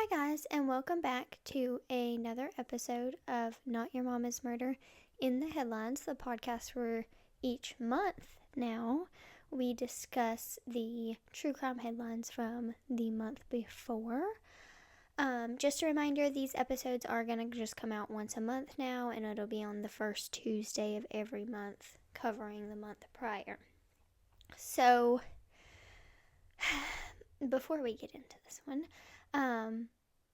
guys, and welcome back to another episode of Not Your Mama's Murder in the Headlines, the podcast where each month now we discuss the true crime headlines from the month before. Just a reminder, these episodes are going to just come out once a month now, and it'll be on the first Tuesday of every month, covering the month prior. So, before we get into this one,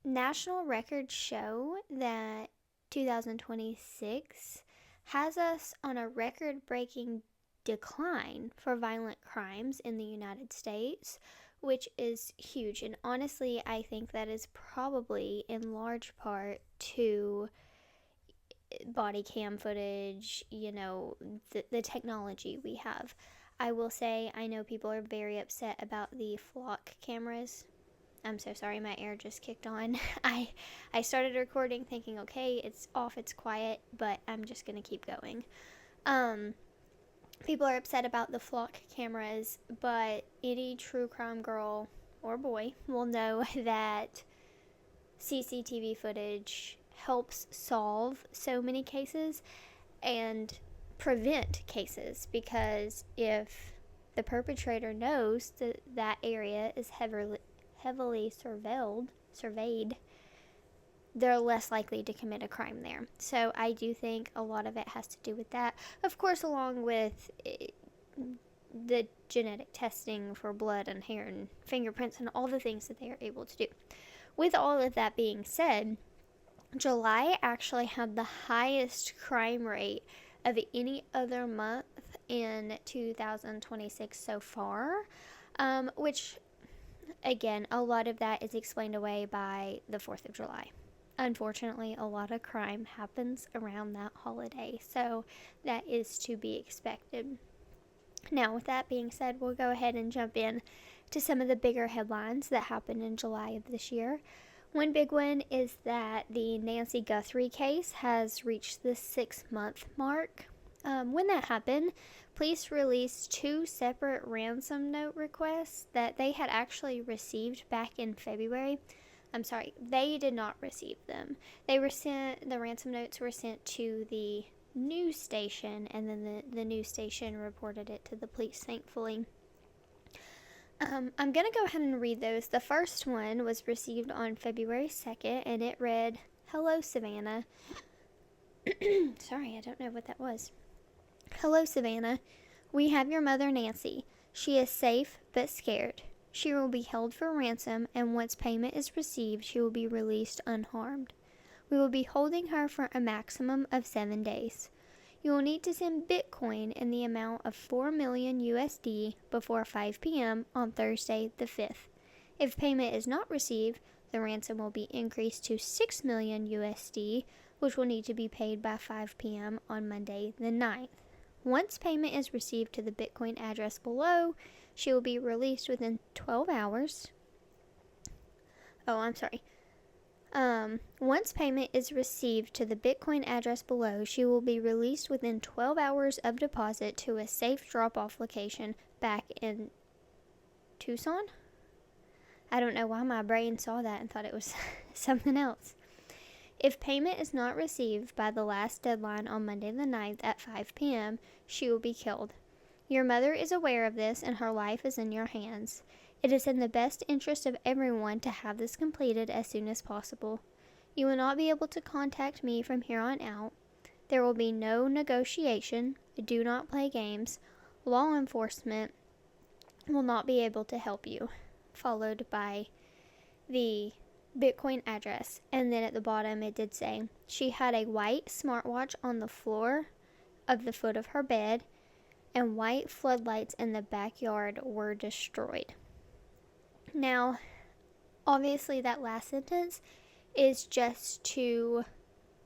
national records show that 2026 has us on a record-breaking decline for violent crimes in the United States, which is huge. And honestly, I think that is probably in large part to body cam footage, the technology we have. I will say, I know people are very upset about the flock cameras. I'm so sorry, my air just kicked on. I started recording thinking, okay, it's off, it's quiet, but I'm just going to keep going. People are upset about the flock cameras, but any true crime girl or boy will know that CCTV footage helps solve so many cases and prevent cases, because if the perpetrator knows that that area is heavily surveyed, they're less likely to commit a crime there. So I do think a lot of it has to do with that. Of course, along with the genetic testing for blood and hair and fingerprints and all the things that they are able to do. With all of that being said, July actually had the highest crime rate of any other month in 2026 so far, which, again, a lot of that is explained away by the 4th of July. Unfortunately, a lot of crime happens around that holiday, so that is to be expected. Now, with that being said, we'll go ahead and jump in to some of the bigger headlines that happened in July of this year. One big one is that the Nancy Guthrie case has reached the 6-month mark. When that happened, police released 2 separate ransom note requests that they had actually received back in February. I'm sorry, they did not receive them. The ransom notes were sent to the news station, and then the news station reported it to the police, thankfully. I'm going to go ahead and read those. The first one was received on February 2nd, and it read, "Hello, Savannah." Sorry, I don't know what that was. "Hello, Savannah. We have your mother, Nancy. She is safe but scared. She will be held for ransom, and once payment is received, she will be released unharmed. We will be holding her for a maximum of 7 days. You will need to send Bitcoin in the amount of 4 million USD before 5 p.m. on Thursday the 5th. If payment is not received, the ransom will be increased to 6 million USD, which will need to be paid by 5 p.m. on Monday the 9th. Once payment is received to the Bitcoin address below, she will be released within 12 hours. Once payment is received to the Bitcoin address below, she will be released within 12 hours of deposit to a safe drop-off location back in Tucson? I don't know why my brain saw that and thought it was something else. If payment is not received by the last deadline on Monday the 9th at 5 p.m., she will be killed. Your mother is aware of this, and her life is in your hands. It is in the best interest of everyone to have this completed as soon as possible. You will not be able to contact me from here on out. There will be no negotiation. Do not play games. Law enforcement will not be able to help you." Followed by the Bitcoin address. And then at the bottom it did say, "She had a white smartwatch on the floor of the foot of her bed, and white floodlights in the backyard were destroyed." Now, obviously that last sentence is just to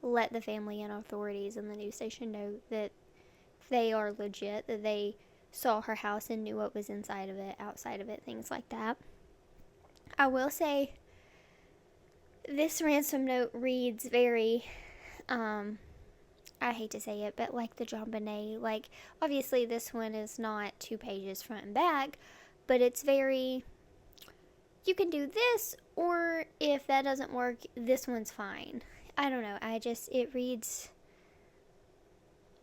let the family and authorities and the news station know that they are legit, that they saw her house and knew what was inside of it, outside of it, things like that. I will say, this ransom note reads very, I hate to say it, but like the JonBenet. Like, obviously this one is not 2 pages front and back, but it's very you can do this, or if that doesn't work, this one's fine. I don't know. It reads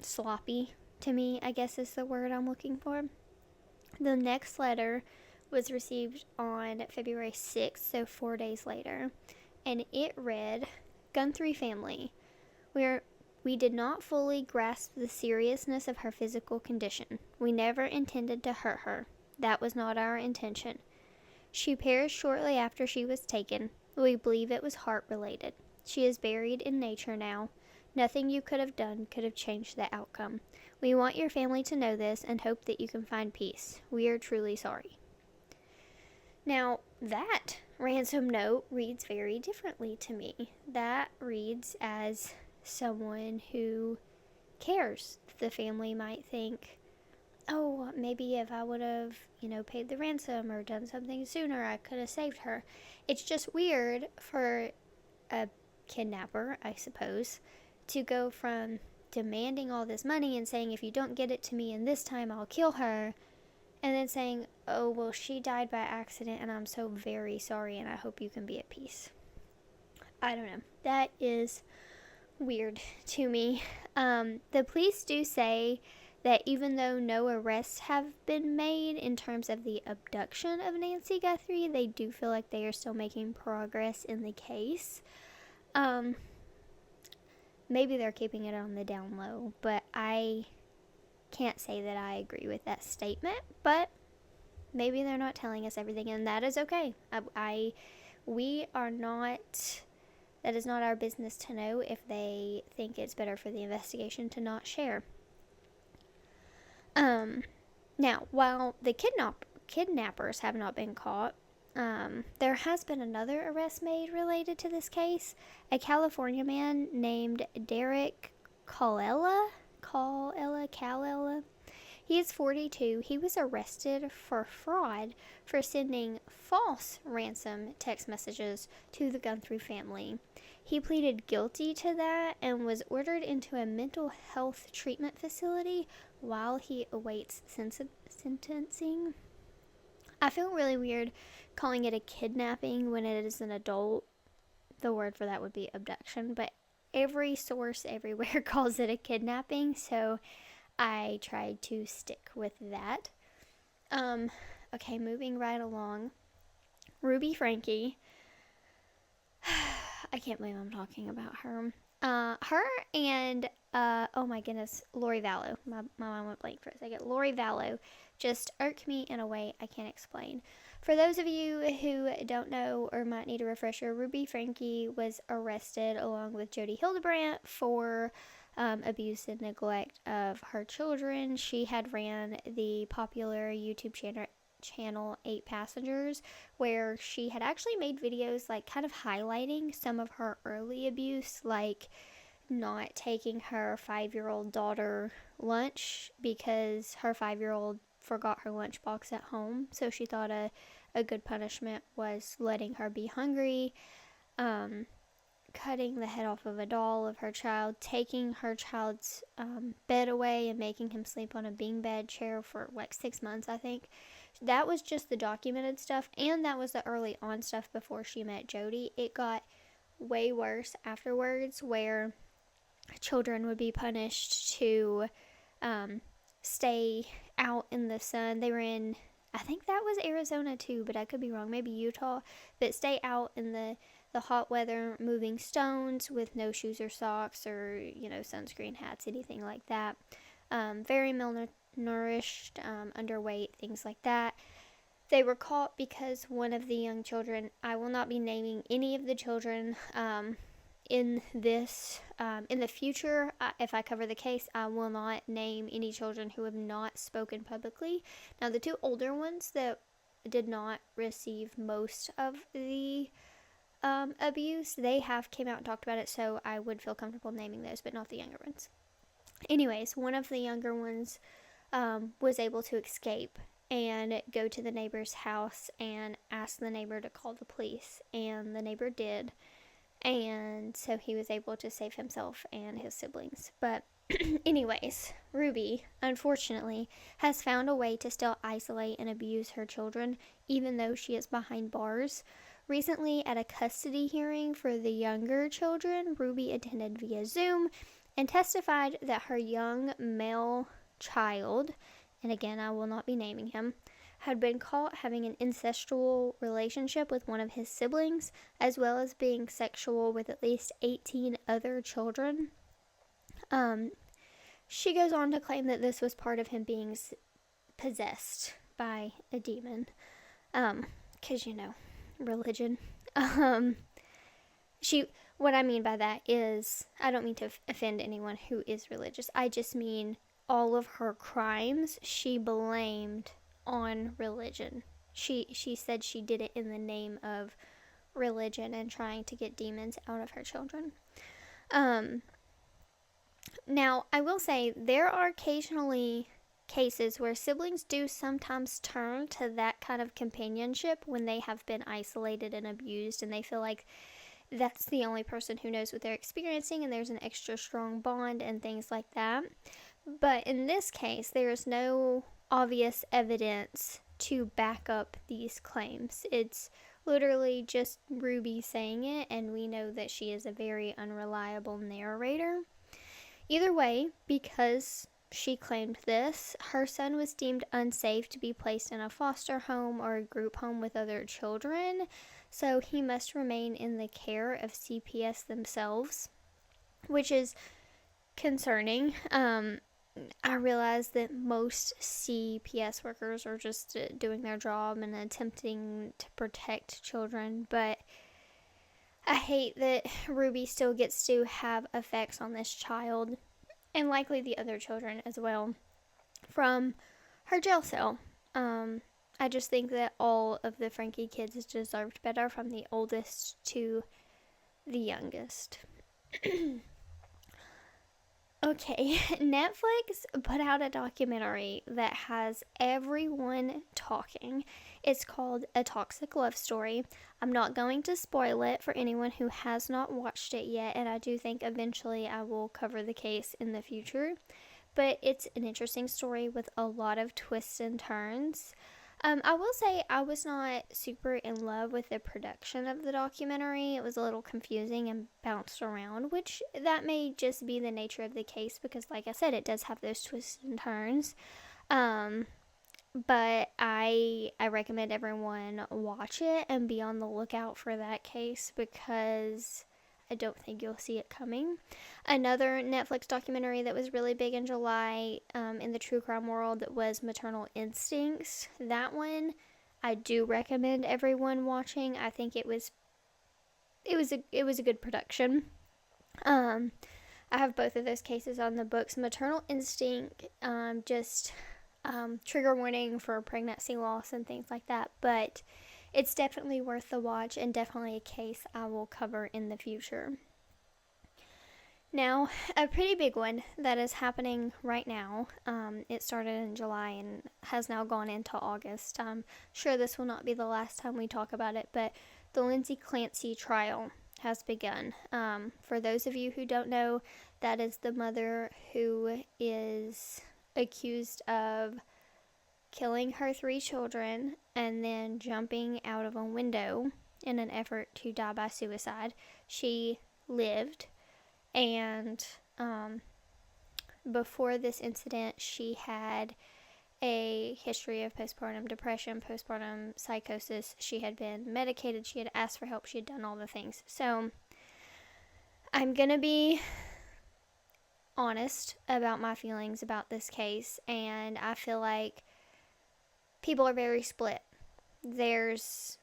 sloppy to me, I guess is the word I'm looking for. The next letter was received on February 6th, so 4 days later, and it read, Guthrie family, we did not fully grasp the seriousness of her physical condition. We never intended to hurt her. That was not our intention. She perished shortly after she was taken. We believe it was heart-related. She is buried in nature now. Nothing you could have done could have changed the outcome. We want your family to know this and hope that you can find peace. We are truly sorry. Now, that ransom note reads very differently to me. That reads as someone who cares. The family might think, oh, maybe if I would have, paid the ransom or done something sooner, I could have saved her. It's just weird for a kidnapper, I suppose, to go from demanding all this money and saying, if you don't get it to me in this time, I'll kill her, and then saying, oh, well, she died by accident and I'm so very sorry and I hope you can be at peace. I don't know. That is weird to me. The police do say that even though no arrests have been made in terms of the abduction of Nancy Guthrie, they do feel like they are still making progress in the case. Maybe they're keeping it on the down low, but I can't say that I agree with that statement, but maybe they're not telling us everything, and that is okay. We are not, that is not our business to know if they think it's better for the investigation to not share. Now, while the kidnappers have not been caught, there has been another arrest made related to this case. A California man named Derek Calella. He is 42. He was arrested for fraud for sending false ransom text messages to the Guthrie family. He pleaded guilty to that and was ordered into a mental health treatment facility while he awaits sentencing. I feel really weird calling it a kidnapping when it is an adult. The word for that would be abduction, but every source everywhere calls it a kidnapping, so I tried to stick with that. Okay, moving right along. Ruby Franke. I can't believe I'm talking about her. Her and, oh my goodness, Lori Vallow. My mind went blank for a second. Lori Vallow just irked me in a way I can't explain. For those of you who don't know or might need a refresher, Ruby Franke was arrested along with Jody Hildebrandt for abuse and neglect of her children. She had ran the popular YouTube channel 8 Passengers, where she had actually made videos like kind of highlighting some of her early abuse, like not taking her 5-year-old daughter lunch because her 5-year-old forgot her lunchbox at home, so she thought a good punishment was letting her be hungry. Cutting the head off of a doll of her child, taking her child's bed away and making him sleep on a beanbed chair for like 6 months, I think. That was just the documented stuff, and that was the early on stuff before she met Jody. It got way worse afterwards, where children would be punished to stay out in the sun. They were in, I think that was Arizona too, but I could be wrong, maybe Utah, but stay out in the hot weather, moving stones with no shoes or socks or, sunscreen, hats, anything like that. Very malnourished, underweight, things like that. They were caught because one of the young children, I will not be naming any of the children in this, in the future, if I cover the case, I will not name any children who have not spoken publicly. Now, the 2 older ones that did not receive most of the abuse, they have came out and talked about it, so I would feel comfortable naming those, but not the younger ones. Anyways, one of the younger ones was able to escape and go to the neighbor's house and ask the neighbor to call the police, and the neighbor did, and so he was able to save himself and his siblings. But Anyways, Ruby, unfortunately, has found a way to still isolate and abuse her children, even though she is behind bars. Recently, at a custody hearing for the younger children, Ruby attended via Zoom and testified that her young male child, and again, I will not be naming him, had been caught having an incestual relationship with one of his siblings, as well as being sexual with at least 18 other children. She goes on to claim that this was part of him being possessed by a demon. Because, religion. What I mean by that is, I don't mean to offend anyone who is religious. I just mean all of her crimes she blamed on religion. She said she did it in the name of religion and trying to get demons out of her children. Now, I will say there are occasionally cases where siblings do sometimes turn to that kind of companionship when they have been isolated and abused and they feel like that's the only person who knows what they're experiencing and there's an extra strong bond and things like that. But in this case, there is no obvious evidence to back up these claims. It's literally just Ruby saying it, and we know that she is a very unreliable narrator. Either way, because she claimed this, her son was deemed unsafe to be placed in a foster home or a group home with other children, so he must remain in the care of CPS themselves, which is concerning. I realize that most CPS workers are just doing their job and attempting to protect children, but I hate that Ruby still gets to have effects on this child, and likely the other children as well, from her jail cell. I just think that all of the Frankie kids deserved better, from the oldest to the youngest. Okay, Netflix put out a documentary that has everyone talking. It's called A Toxic Love Story. I'm not going to spoil it for anyone who has not watched it yet, and I do think eventually I will cover the case in the future. But it's an interesting story with a lot of twists and turns. I will say I was not super in love with the production of the documentary. It was a little confusing and bounced around, which that may just be the nature of the case because, like I said, it does have those twists and turns. But I recommend everyone watch it and be on the lookout for that case because I don't think you'll see it coming. Another Netflix documentary that was really big in July in the true crime world was Maternal Instincts. That one I do recommend everyone watching. I think it was a good production. I have both of those cases on the books. Maternal Instinct, trigger warning for pregnancy loss and things like that, but it's definitely worth the watch and definitely a case I will cover in the future. Now, a pretty big one that is happening right now, it started in July and has now gone into August. I'm sure this will not be the last time we talk about it, but the Lindsey Clancy trial has begun. For those of you who don't know, that is the mother who is accused of killing her 3 children and then jumping out of a window in an effort to die by suicide. She lived, and before this incident, she had a history of postpartum depression, postpartum psychosis. She had been medicated, she had asked for help, she had done all the things. So I'm gonna be honest about my feelings about this case, and I feel like people are very split. There's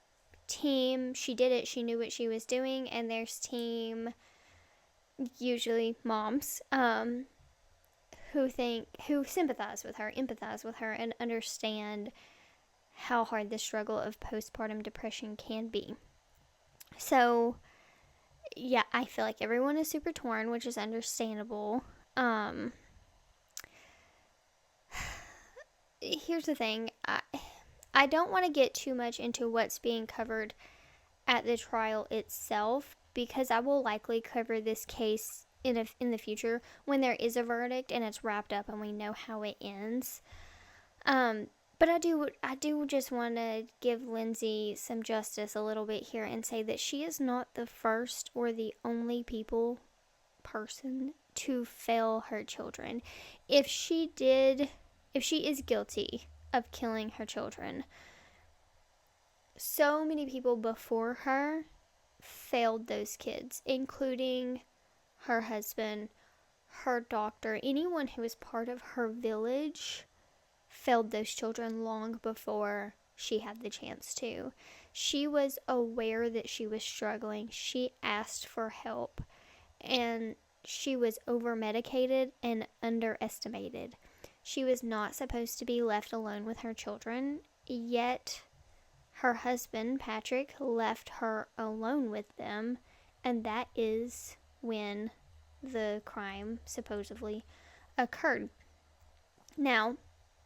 team, she did it, she knew what she was doing, and there's team, usually moms, who sympathize with her, empathize with her, and understand how hard the struggle of postpartum depression can be. So, yeah, I feel like everyone is super torn, which is understandable. Here's the thing, I don't want to get too much into what's being covered at the trial itself, because I will likely cover this case in the future when there is a verdict and it's wrapped up and we know how it ends. But I do just want to give Lindsey some justice a little bit here and say that she is not the first or the only person to fail her children. If she is guilty of killing her children, so many people before her failed those kids, including her husband, her doctor, anyone who was part of her village failed those children long before she had the chance to. She was aware that she was struggling. She asked for help, and she was over-medicated and underestimated. She was not supposed to be left alone with her children, yet her husband, Patrick, left her alone with them, and that is when the crime supposedly occurred. Now,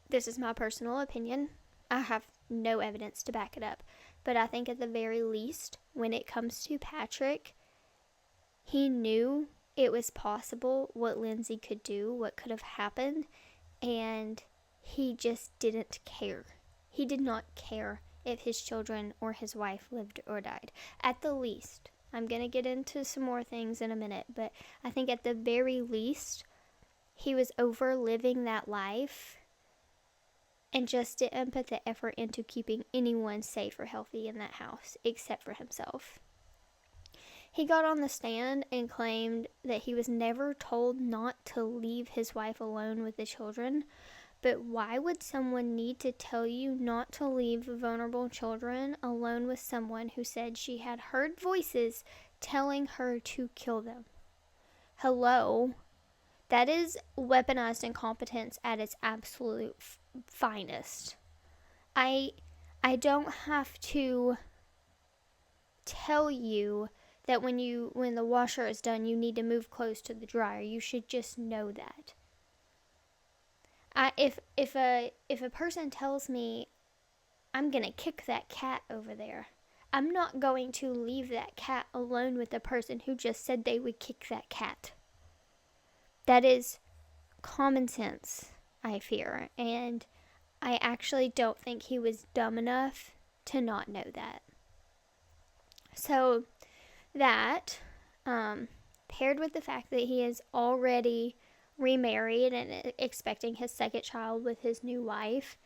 this is my personal opinion. I have no evidence to back it up, but I think at the very least, when it comes to Patrick, he knew it was possible what Lindsey could do, what could have happened, and he just didn't care. He did not care if his children or his wife lived or died. At the least, I'm going to get into some more things in a minute, but I think at the very least, he was over living that life and just didn't put the effort into keeping anyone safe or healthy in that house, except for himself. He got on the stand and claimed that he was never told not to leave his wife alone with the children. But why would someone need to tell you not to leave vulnerable children alone with someone who said she had heard voices telling her to kill them? Hello? That is weaponized incompetence at its absolute finest. I don't have to tell you that when the washer is done, you need to move clothes to the dryer. You should just know that. If a person tells me I'm gonna kick that cat over there, I'm not going to leave that cat alone with the person who just said they would kick that cat. That is common sense, I fear, and I actually don't think he was dumb enough to not know that. So that, paired with the fact that he is already remarried and expecting his second child with his new wife,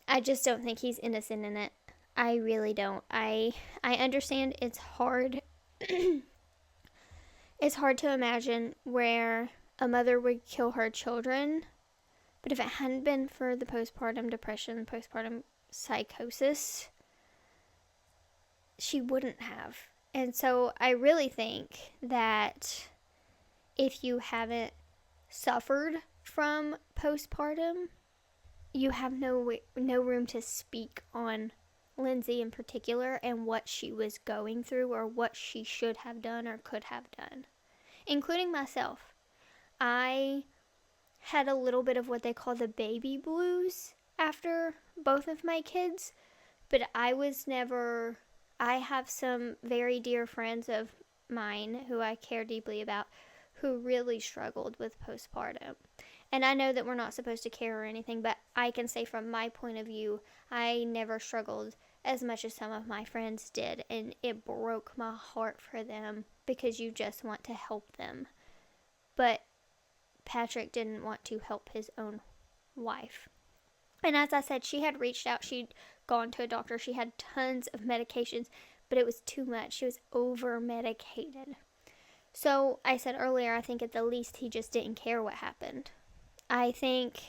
I just don't think he's innocent in it. I really don't. I understand it's hard. It's hard to imagine where a mother would kill her children, but if it hadn't been for the postpartum depression, postpartum psychosis, she wouldn't have. And so I really think that if you haven't suffered from postpartum, you have no room to speak on Lindsey in particular and what she was going through or what she should have done or could have done, including myself. I had a little bit of what they call the baby blues after both of my kids, but I have some very dear friends of mine who I care deeply about who really struggled with postpartum. And I know that we're not supposed to care or anything, but I can say from my point of view, I never struggled as much as some of my friends did, and it broke my heart for them because you just want to help them. But Patrick didn't want to help his own wife. And as I said, she had reached out, she'd gone to a doctor, she had tons of medications, but it was too much. She was over-medicated. So I said earlier, I think at the least he just didn't care what happened. I think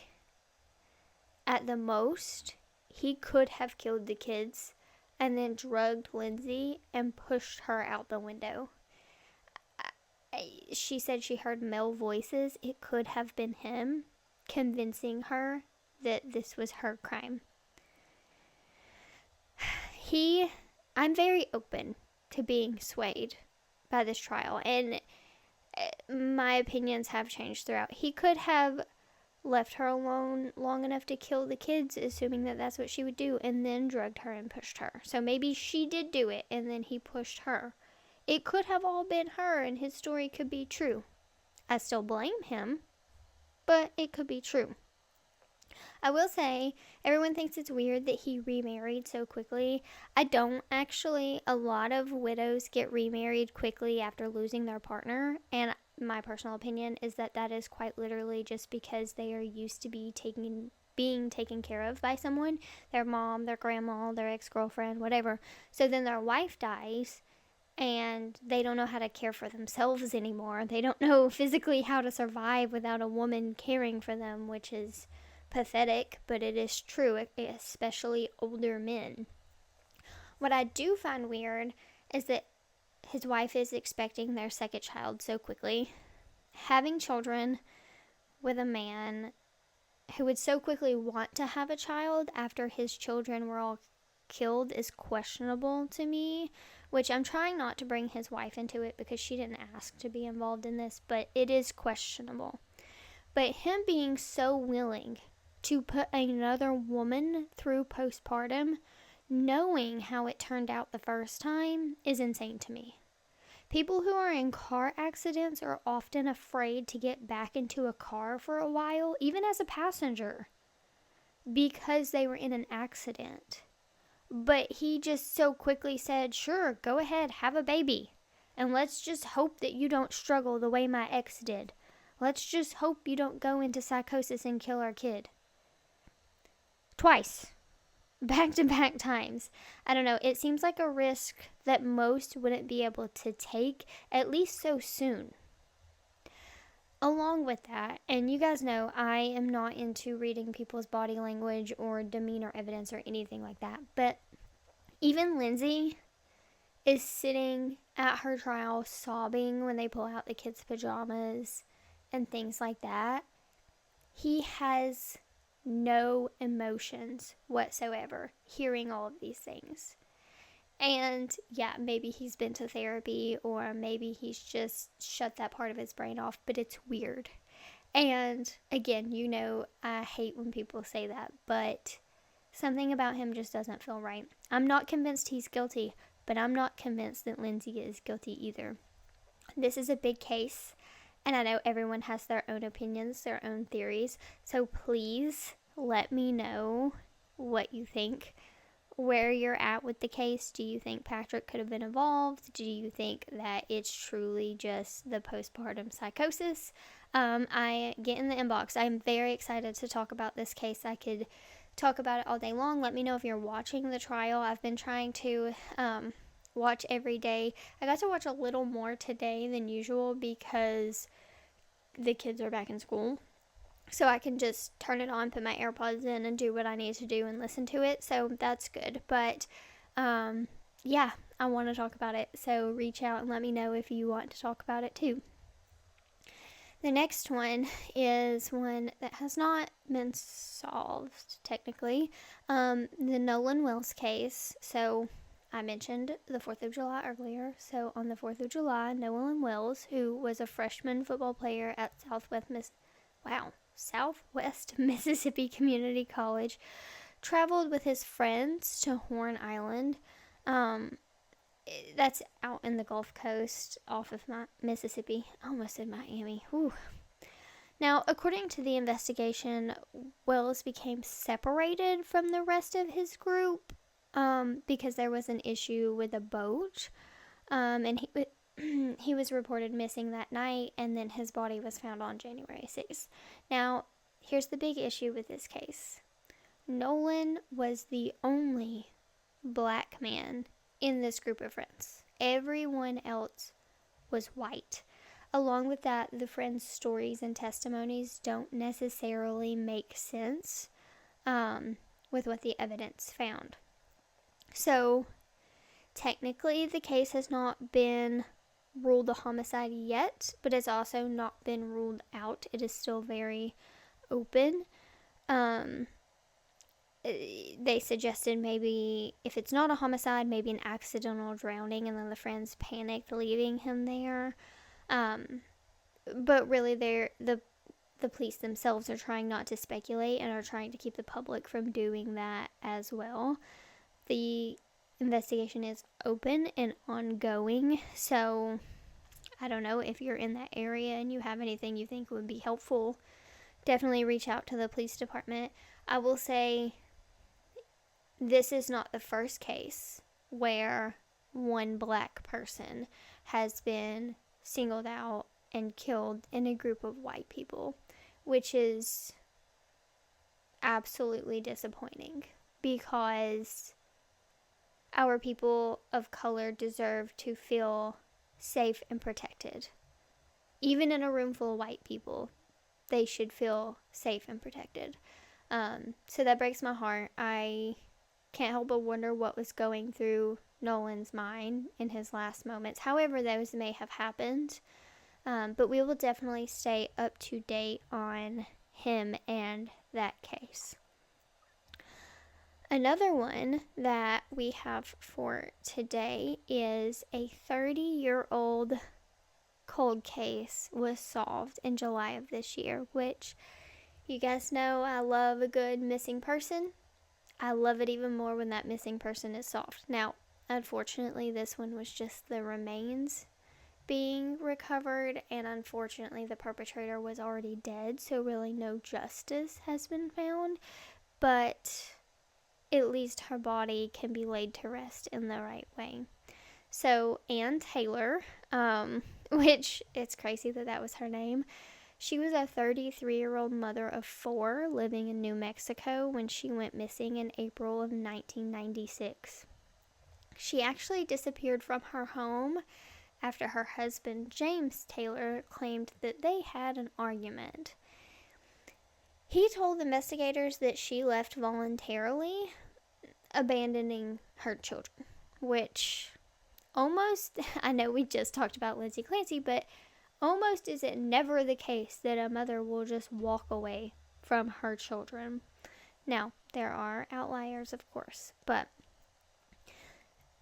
at the most, he could have killed the kids and then drugged Lindsey and pushed her out the window. She said she heard male voices. It could have been him convincing her that this was her crime. I'm very open to being swayed by this trial, and my opinions have changed throughout. He could have left her alone long enough to kill the kids, assuming that that's what she would do, and then drugged her and pushed her. So maybe she did do it, and then he pushed her. It could have all been her and his story could be true. I still blame him, but it could be true. I will say, everyone thinks it's weird that he remarried so quickly. I don't actually. A lot of widows get remarried quickly after losing their partner, and my personal opinion is that that is quite literally just because they are used to being taken care of by someone, their mom, their grandma, their ex-girlfriend, whatever. So then their wife dies and they don't know how to care for themselves anymore. They don't know physically how to survive without a woman caring for them, which is pathetic, but it is true, especially older men. What I do find weird is that his wife is expecting their second child so quickly. Having children with a man who would so quickly want to have a child after his children were all killed is questionable to me, which I'm trying not to bring his wife into it because she didn't ask to be involved in this, but it is questionable. But him being so willing to put another woman through postpartum, knowing how it turned out the first time, is insane to me. People who are in car accidents are often afraid to get back into a car for a while, even as a passenger, because they were in an accident. But he just so quickly said, sure, go ahead, have a baby. And let's just hope that you don't struggle the way my ex did. Let's just hope you don't go into psychosis and kill our kid. Twice. Back-to-back times. I don't know, it seems like a risk that most wouldn't be able to take, at least so soon. Along with that, and you guys know I am not into reading people's body language or demeanor evidence or anything like that, but even Lindsey is sitting at her trial sobbing when they pull out the kids' pajamas and things like that. He has no emotions whatsoever hearing all of these things. And yeah, maybe he's been to therapy or maybe he's just shut that part of his brain off, but it's weird. And again, you know, I hate when people say that, but something about him just doesn't feel right. I'm not convinced he's guilty, but I'm not convinced that Lindsey is guilty either. This is a big case, and I know everyone has their own opinions, their own theories, so please let me know what you think, where you're at with the case. Do you think Patrick could have been involved? Do you think that it's truly just the postpartum psychosis? I get in the inbox. I'm very excited to talk about this case. I could talk about it all day long. Let me know if you're watching the trial. I've been trying to watch every day. I got to watch a little more today than usual because the kids are back in school. So I can just turn it on, put my AirPods in, and do what I need to do and listen to it. So that's good. But yeah, I want to talk about it. So reach out and let me know if you want to talk about it too. The next one is one that has not been solved, technically. The Nolan Wells case. So I mentioned the 4th of July earlier. So on the 4th of July, Nolan Wells, who was a freshman football player at Southwest Mississippi Community College, traveled with his friends to Horn Island. That's out in the Gulf Coast off of Mississippi. I almost said Miami. Whew. Now, according to the investigation, Wells became separated from the rest of his group because there was an issue with a boat, and he was reported missing that night, and then his body was found on January 6th. Now, here's the big issue with this case. Nolan was the only black man in this group of friends. Everyone else was white. Along with that, the friends' stories and testimonies don't necessarily make sense with what the evidence found. So, technically, the case has not been ruled a homicide yet, but it's also not been ruled out. It is still very open. They suggested maybe if it's not a homicide, maybe an accidental drowning, and then the friends panicked leaving him there. But really, the police themselves are trying not to speculate and are trying to keep the public from doing that as well. The investigation is open and ongoing. So I don't know if you're in that area and you have anything you think would be helpful. Definitely reach out to the police department. I will say this is not the first case where one black person has been singled out and killed in a group of white people, which is absolutely disappointing because our people of color deserve to feel safe and protected. Even in a room full of white people, they should feel safe and protected. So that breaks my heart. I can't help but wonder what was going through Nolan's mind in his last moments, however those may have happened. But we will definitely stay up to date on him and that case. Another one that we have for today is a 30-year-old cold case was solved in July of this year, which you guys know I love a good missing person. I love it even more when that missing person is solved. Now, unfortunately, this one was just the remains being recovered, and unfortunately the perpetrator was already dead, so really no justice has been found, but at least her body can be laid to rest in the right way. So Ann Taylor, which it's crazy that was her name, she was a 33-year-old mother of 4 living in New Mexico when she went missing in April of 1996. She actually disappeared from her home after her husband, James Taylor, claimed that they had an argument. He told investigators that she left voluntarily, abandoning her children, which almost, I know we just talked about Lindsey Clancy, but almost is it never the case that a mother will just walk away from her children. Now, there are outliers, of course, but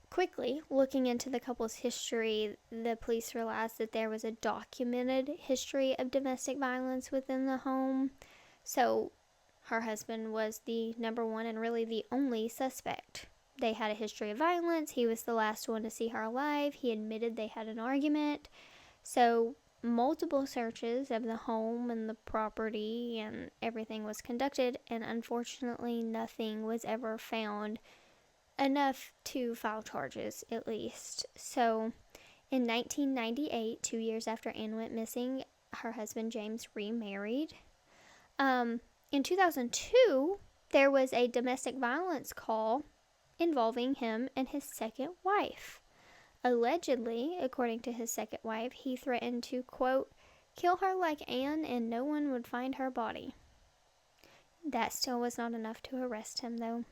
quickly looking into the couple's history, the police realized that there was a documented history of domestic violence within the home. So her husband was the number one and really the only suspect. They had a history of violence. He was the last one to see her alive. He admitted they had an argument. So multiple searches of the home and the property and everything was conducted, and unfortunately nothing was ever found enough to file charges, at least. So in 1998, 2 years after Ann went missing, her husband James remarried. In 2002, there was a domestic violence call involving him and his second wife. Allegedly, according to his second wife, he threatened to, quote, kill her like Ann and no one would find her body. That still was not enough to arrest him, though.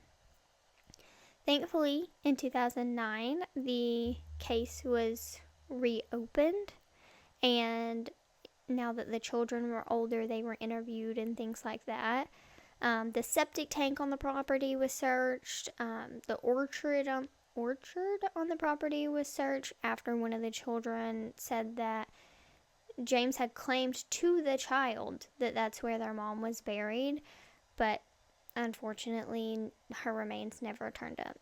Thankfully, in 2009, the case was reopened, and now that the children were older, they were interviewed and things like that. The septic tank on the property was searched. The orchard on the property was searched after one of the children said that James had claimed to the child that that's where their mom was buried, but unfortunately her remains never turned up.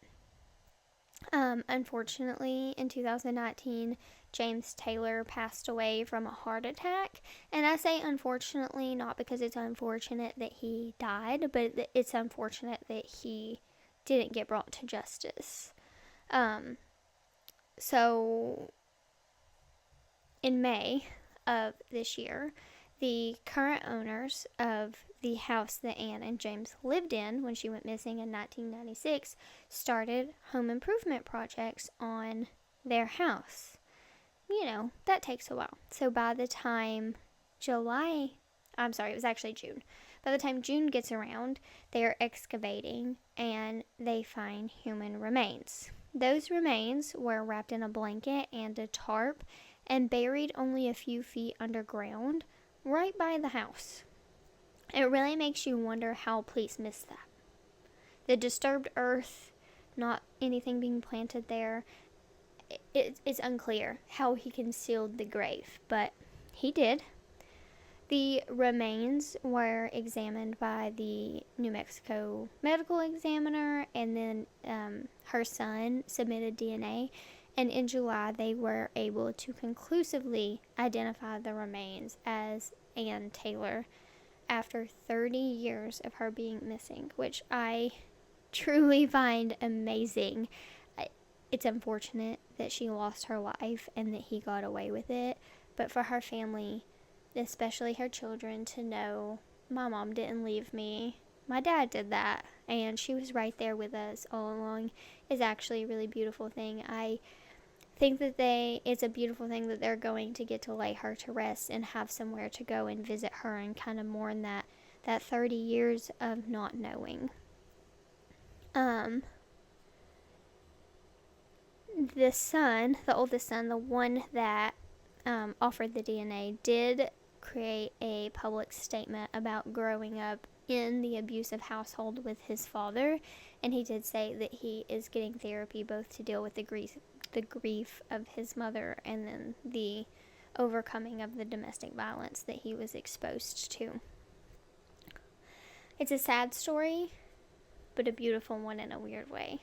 Unfortunately, in 2019, James Taylor passed away from a heart attack. And I say unfortunately not because it's unfortunate that he died, but it's unfortunate that he didn't get brought to justice. So in May of this year, the current owners of the house that Ann and James lived in when she went missing in 1996 started home improvement projects on their house. You know, that takes a while. So by the time June. By the time June gets around, they are excavating and they find human remains. Those remains were wrapped in a blanket and a tarp and buried only a few feet underground, right by the house. It really makes you wonder how police missed that. The disturbed earth, not anything being planted there. It's unclear how he concealed the grave, but he did. The remains were examined by the New Mexico medical examiner, and then her son submitted DNA. And in July, they were able to conclusively identify the remains as Ann Taylor after 30 years of her being missing, which I truly find amazing. It's unfortunate that she lost her life and that he got away with it, but for her family, especially her children, to know my mom didn't leave me, my dad did that, and she was right there with us all along, is actually a really beautiful thing. I think that it's a beautiful thing that they're going to get to lay her to rest and have somewhere to go and visit her and kind of mourn that 30 years of not knowing. The son, the oldest son, the one that offered the DNA, did create a public statement about growing up in the abusive household with his father, and he did say that he is getting therapy both to deal with the grief of his mother and then the overcoming of the domestic violence that he was exposed to. It's a sad story, but a beautiful one in a weird way.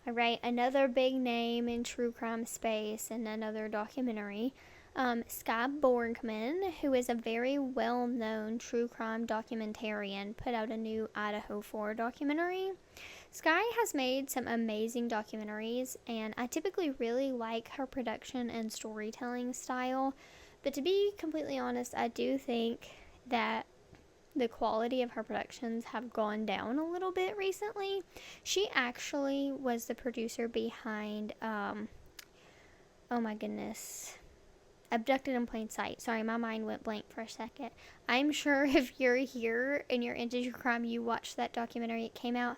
All right, another big name in true crime space and another documentary. Skye Borgman, who is a very well-known true crime documentarian, put out a new Idaho 4 documentary. Skye has made some amazing documentaries, and I typically really like her production and storytelling style. But to be completely honest, I do think that the quality of her productions have gone down a little bit recently. She actually was the producer behind, oh my goodness, Abducted in Plain Sight. Sorry, my mind went blank for a second. I'm sure if you're here and you're into true crime, you watched that documentary. It came out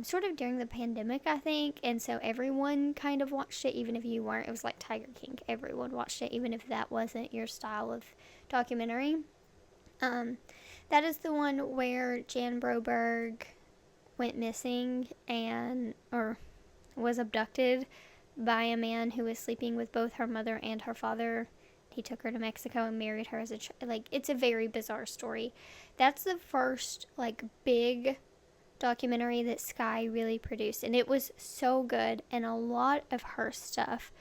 sort of during the pandemic, I think, and so everyone kind of watched it, even if you weren't. It was like Tiger King. Everyone watched it, even if that wasn't your style of documentary. That is the one where Jan Broberg went missing or was abducted by a man who was sleeping with both her mother and her father. He took her to Mexico and married her as a it's a very bizarre story. That's the first big documentary that Skye really produced, and it was so good, and a lot of her stuff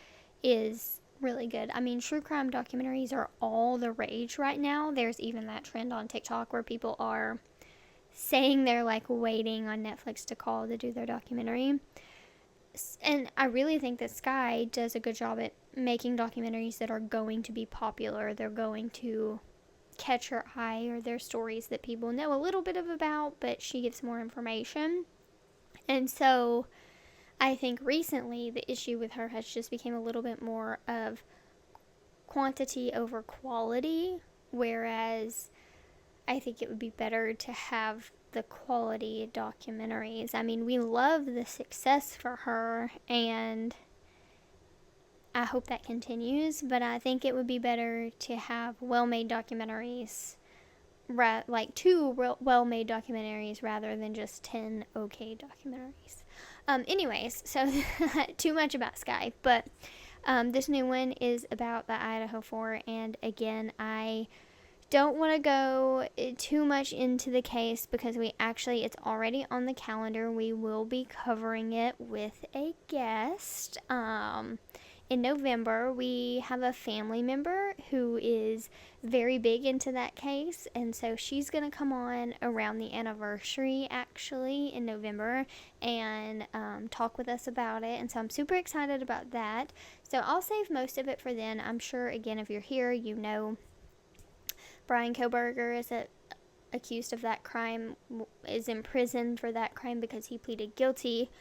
is really good. I mean, true crime documentaries are all the rage right now. There's even that trend on TikTok where people are saying they're waiting on Netflix to call to do their documentary. And I really think that Skye does a good job at making documentaries that are going to be popular. They're going to catch your eye, or they're stories that people know a little bit about, but she gives more information. And so I think recently the issue with her has just become a little bit more of quantity over quality, whereas I think it would be better to have the quality documentaries. I mean, we love the success for her, and I hope that continues, but I think it would be better to have well-made documentaries, two well-made documentaries rather than just 10 okay documentaries. Anyways, so too much about Skye, but this new one is about the Idaho 4, and again, I don't want to go too much into the case because it's already on the calendar. We will be covering it with a guest. In November, we have a family member who is very big into that case, and so she's going to come on around the anniversary, actually, in November, and talk with us about it, and so I'm super excited about that. So I'll save most of it for then. I'm sure, again, if you're here, you know Bryan Kohburger is accused of that crime, is in prison for that crime because he pleaded guilty,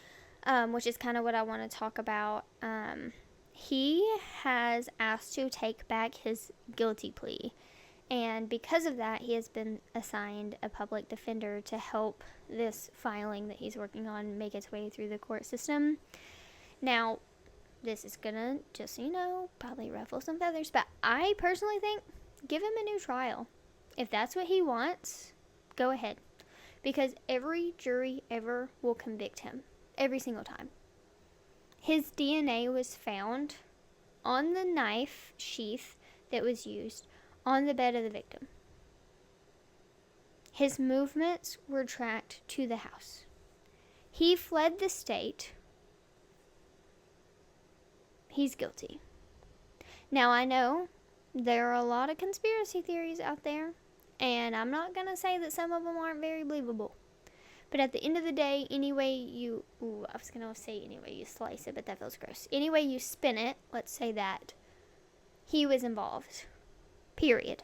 which is kind of what I want to talk about. He has asked to take back his guilty plea, and because of that, he has been assigned a public defender to help this filing that he's working on make its way through the court system. Now, this is gonna, just so you know, probably ruffle some feathers, but I personally think give him a new trial. If that's what he wants, go ahead, because every jury ever will convict him, every single time. His DNA was found on the knife sheath that was used on the bed of the victim. His movements were tracked to the house. He fled the state. He's guilty. Now, I know there are a lot of conspiracy theories out there, and I'm not going to say that some of them aren't very believable. But at the end of the day, I was going to say any way you slice it, but that feels gross. Any way you spin it, let's say that, he was involved. Period.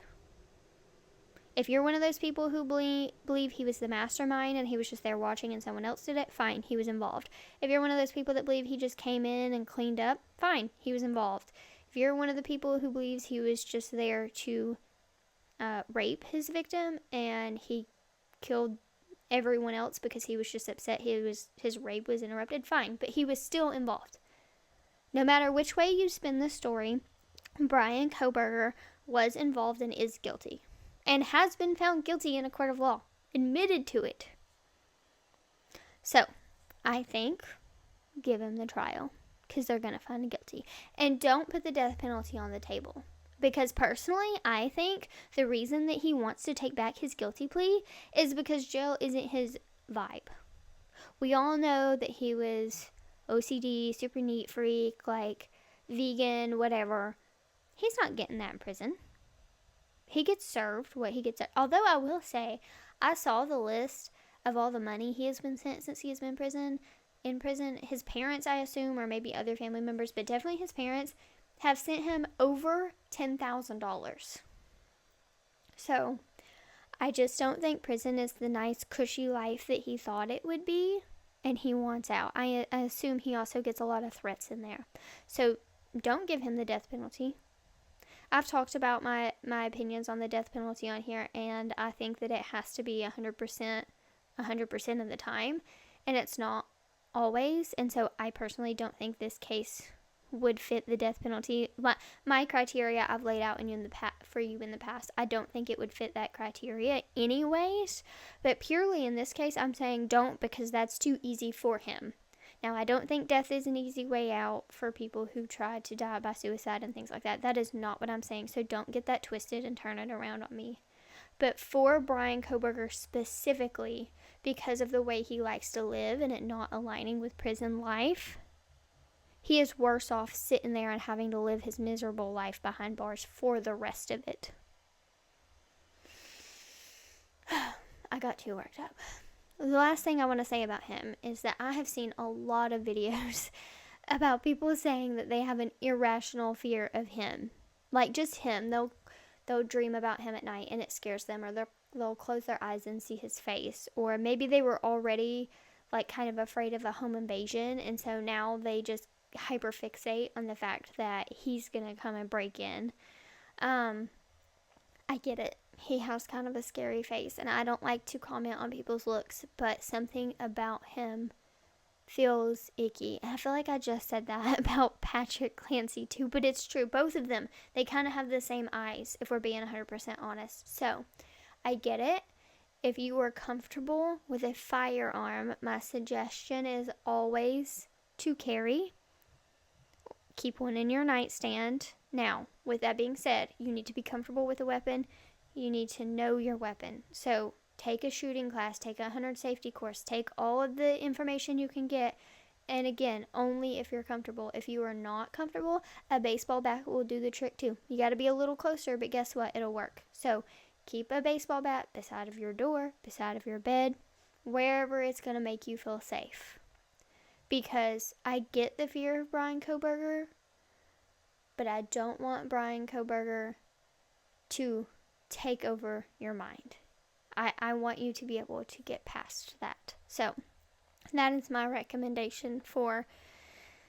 If you're one of those people who believe he was the mastermind and he was just there watching and someone else did it, fine, he was involved. If you're one of those people that believe he just came in and cleaned up, fine, he was involved. If you're one of the people who believes he was just there to rape his victim and he killed everyone else because he was just upset his rape was interrupted, fine, but he was still involved. No matter which way you spin the story, Bryan Kohburger was involved and is guilty, and has been found guilty in a court of law, admitted to it. So, I think, give him the trial, because they're going to find him guilty. And don't put the death penalty on the table. Because personally, I think the reason that he wants to take back his guilty plea is because jail isn't his vibe. We all know that he was OCD, super neat freak, like vegan, whatever. He's not getting that in prison. He gets served what he gets. Although I will say, I saw the list of all the money he has been sent since he has been in prison. His parents, I assume, or maybe other family members, but definitely his parents, have sent him over $10,000. So, I just don't think prison is the nice, cushy life that he thought it would be, and he wants out. I assume he also gets a lot of threats in there. So, don't give him the death penalty. I've talked about my opinions on the death penalty on here, and I think that it has to be 100% of the time, and it's not always, and so I personally don't think this case would fit the death penalty. My criteria I've laid out for you in the past, I don't think it would fit that criteria anyways, but purely in this case, I'm saying don't, because that's too easy for him. Now, I don't think death is an easy way out for people who try to die by suicide and things like that. That is not what I'm saying, so don't get that twisted and turn it around on me. But for Bryan Kohburger specifically, because of the way he likes to live and it not aligning with prison life, he is worse off sitting there and having to live his miserable life behind bars for the rest of it. I got too worked up. The last thing I want to say about him is that I have seen a lot of videos about people saying that they have an irrational fear of him. Like, just him. They'll dream about him at night and it scares them, or they'll close their eyes and see his face. Or maybe they were already, like, kind of afraid of a home invasion, and so now they just hyperfixate on the fact that he's going to come and break in. I get it. He has kind of a scary face, and I don't like to comment on people's looks, but something about him feels icky. And I feel like I just said that about Patrick Clancy too, but it's true. Both of them, they kind of have the same eyes, if we're being 100% honest. So, I get it. If you are comfortable with a firearm, my suggestion is always to carry. Keep one in your nightstand. Now, with that being said, you need to be comfortable with a weapon. You need to know your weapon. So, take a shooting class, take a hunter safety course, take all of the information you can get. And again, only if you're comfortable. If you are not comfortable, a baseball bat will do the trick too. You got to be a little closer, but guess what? It'll work. So, keep a baseball bat beside of your door, beside of your bed, wherever it's going to make you feel safe. Because I get the fear of Bryan Kohburger, but I don't want Bryan Kohburger to take over your mind. I want you to be able to get past that. So, that is my recommendation for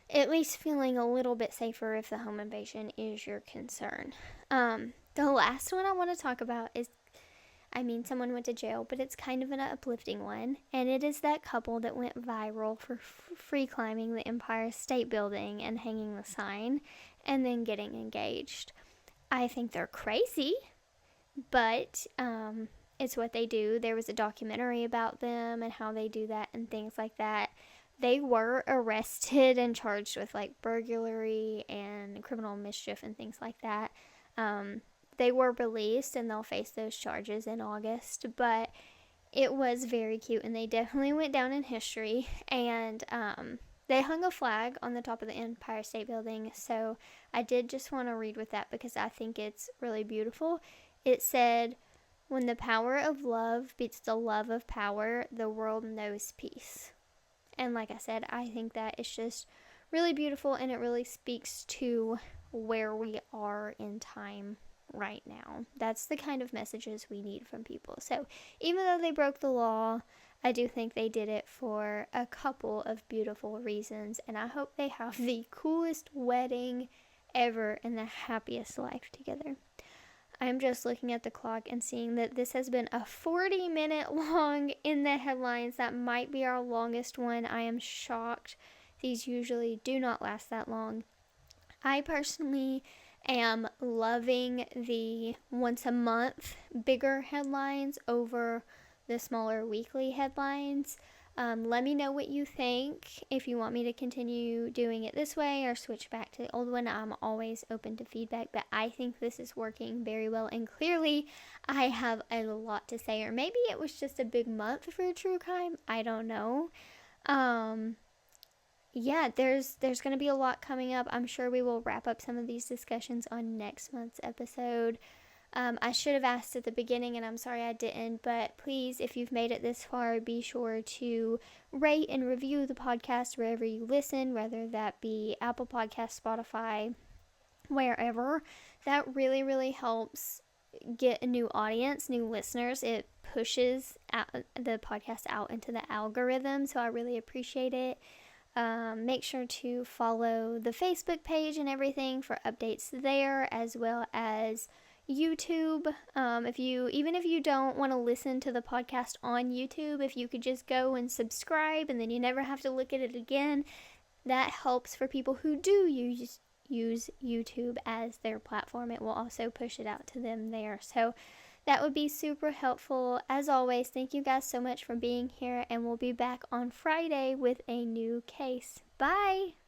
at least feeling a little bit safer if the home invasion is your concern. The last one I want to talk about is, someone went to jail, but it's kind of an uplifting one, and it is that couple that went viral for free climbing the Empire State Building and hanging the sign, and then getting engaged. I think they're crazy, but it's what they do. There was a documentary about them and how they do that and things like that. They were arrested and charged with, like, burglary and criminal mischief and things like that. they were released and they'll face those charges in August, but it was very cute and they definitely went down in history. And they hung a flag on the top of the Empire State Building, so I did just want to read with that because I think it's really beautiful. It said, "When the power of love beats the love of power, the world knows peace." And like I said, I think that it's just really beautiful and it really speaks to where we are in time right now. That's the kind of messages we need from people. So even though they broke the law, I do think they did it for a couple of beautiful reasons, and I hope they have the coolest wedding ever and the happiest life together. I'm just looking at the clock and seeing that this has been a 40-minute long in the headlines. That might be our longest one. I am shocked. These usually do not last that long. I personally am loving the once a month bigger headlines over the smaller weekly headlines. Let me know what you think. If you want me to continue doing it this way or switch back to the old one, I'm always open to feedback, but I think this is working very well, and clearly I have a lot to say, or maybe it was just a big month for true crime. I don't know. Yeah, there's going to be a lot coming up. I'm sure we will wrap up some of these discussions on next month's episode. I should have asked at the beginning, and I'm sorry I didn't, but please, if you've made it this far, be sure to rate and review the podcast wherever you listen, whether that be Apple Podcasts, Spotify, wherever. That really, really helps get a new audience, new listeners. It pushes the podcast out into the algorithm, so I really appreciate it. Make sure to follow the Facebook page and everything for updates there, as well as YouTube. Even if you don't want to listen to the podcast on YouTube, if you could just go and subscribe and then you never have to look at it again, that helps for people who do use YouTube as their platform. It will also push it out to them there. So that would be super helpful. As always, thank you guys so much for being here, and we'll be back on Friday with a new case. Bye!